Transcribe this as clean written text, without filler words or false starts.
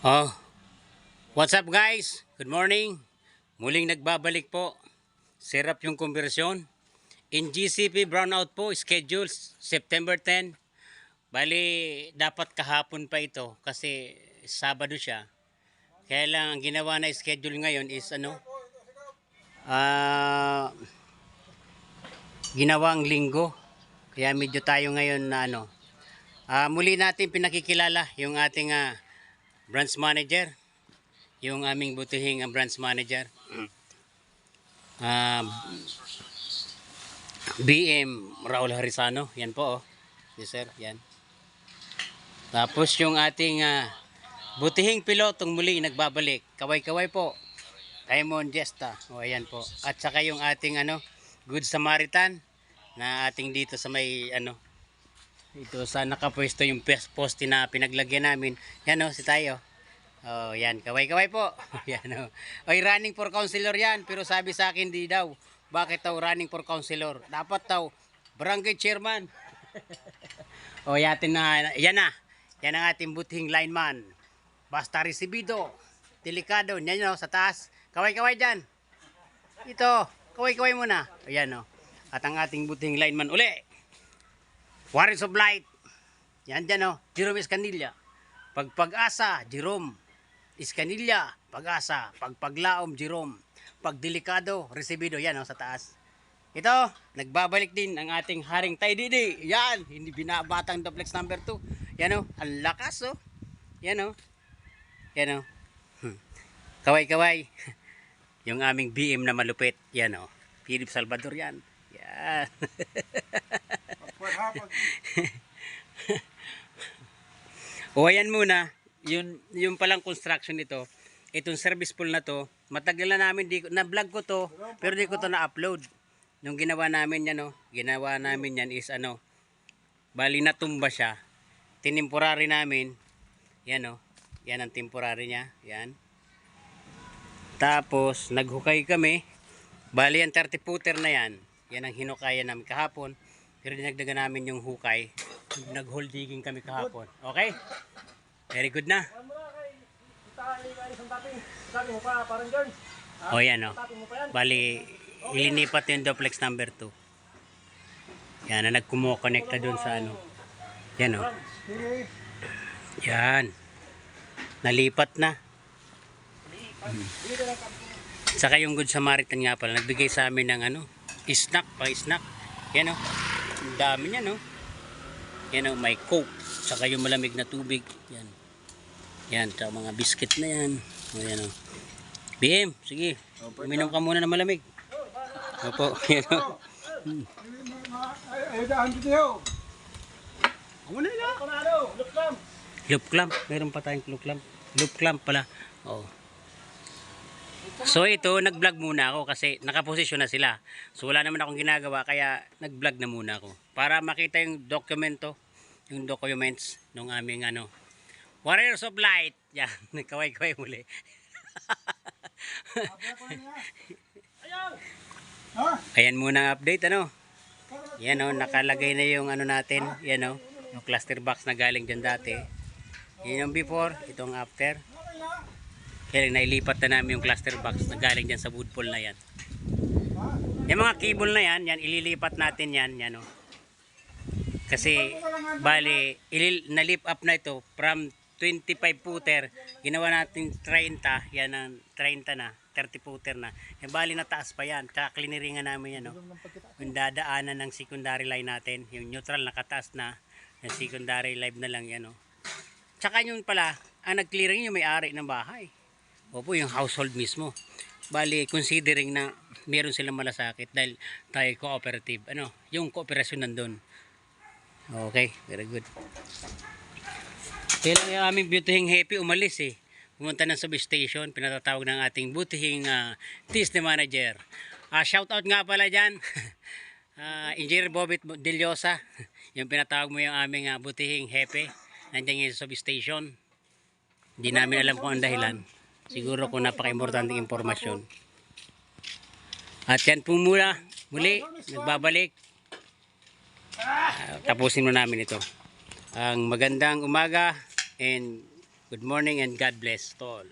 Oh, what's up guys? Good morning. Muling nagbabalik po. Sirap yung konversyon. In GCP brownout po, schedule September 10. Bali, dapat kahapon pa ito kasi Sabado siya. Kaya lang ang ginawa na schedule ngayon is ginawang linggo. Kaya medyo tayo ngayon na muli natin pinakikilala yung ating branch manager. Yung aming butihing branch manager. BM Raul Harisano, yan po oh. Yes sir, yan. Tapos yung ating butihing pilotong muli nagbabalik. Kaway-kaway po. Raymond Gesta. O ayan po. At saka yung ating Good Samaritan na ating dito sa may ito sa nakapwesto yung poste na pinaglagyan namin. Yan si tayo. Oh, yan. Kaway-kaway po. Yan oh. Oy, running for councilor yan. Pero sabi sa akin di daw. Bakit daw running for councilor? Dapat daw barangay chairman. O yatin na. Yan na. Yan ang ating butihing lineman. Basta resibido. Delikado. Yan sa taas. Kaway-kaway dyan. Ito. Kaway-kaway muna. Ayan At ang ating butihing lineman uli. Warriors of Light. Yan dyan Jerome Escanilla. Pag-asa, Jerome Escanilla. Pag-asa. Pagpaglaom, Jerome. Pagdelikado, resibido. Yan sa taas. Ito, nagbabalik din ang ating Haring Tay Didi. Yan, hindi binabatang duplex number 2. Yan ang lakas Yan Yan Kaway-kaway. Yung aming BM na malupit. Yan Philip Salvador yan. Yan. O ayan muna. Yung palang construction nito. Itong service pool na to. Matagal na namin. Na-vlog ko to. Pero di ko to na-upload. Nung ginawa namin yan ginawa namin yan is bali natumba siya. Tinimporary namin. Yan yan ang temporary niya. Yan. Tapos naghukay kami. Bali ang 30 footer na yan. Yan ang hinukayan namin kahapon. Pero dinagdagan namin yung hukay. Nag-hole digging kami kahapon. Okay? Very good na. O yan Bali ilinipat yung duplex number 2. Yan na nagkumo-connecta dun sa Yan Yan. Nalipat na. Saka yung Good Samaritan nga pala nagbigay sa amin ng snack, pa-snack. Yan ang dami niya Yan may coke. Saka yung malamig na tubig. Yan. Yan, saka mga biscuit na yan. O yan BM, sige. Uminom ka muna ng malamig. Opo. Yan Loop clamp. Meron pa tayong loop clamp. Loop clamp pala. So ito, nag-vlog muna ako kasi nakaposisyon na sila. So wala naman akong ginagawa kaya nag-vlog na muna ako. Para makita yung dokumento, yung documents ng aming Warriors of Light. Yan, kaway-kaway muli. Ayan muna ang update Yan nakalagay na yung natin. Yan yung cluster box na galing dyan dati. Yan yung before, itong after. Kaya nailipat na namin yung cluster box na galing dyan sa wood pole na yan. Yung mga cable na yan, ililipat natin yan. Kasi bali, na-lift up na ito from 25 footer. Ginawa natin 30, yan ang 30 na, 30 footer na. Bali nataas pa yan. Tsaka kliniringan namin yung dadaanan ng secondary line natin. Yung neutral nakataas na, yung secondary line na lang yan Tsaka yun pala, ang nag-clearing yung may-ari ng bahay. Opo, yung household mismo. Bali, considering na meron silang malasakit dahil tayo cooperative. Yung kooperasyon nandun. Okay, very good. Kaya lang yung aming butihing happy umalis Pumunta ng substation, pinatatawag ng ating butihing TSD manager. Shout out nga pala dyan. Engineer Bobit Deliosa. Yung pinatawag mo yung aming butihing happy. Nandiyan yung substation. Hindi namin alam kung ang dahilan. Siguro kung napaka-importanting impormasyon. At yan po muli, nagbabalik. Tapusin mo namin ito. Ang magandang umaga and Good morning and God bless to all.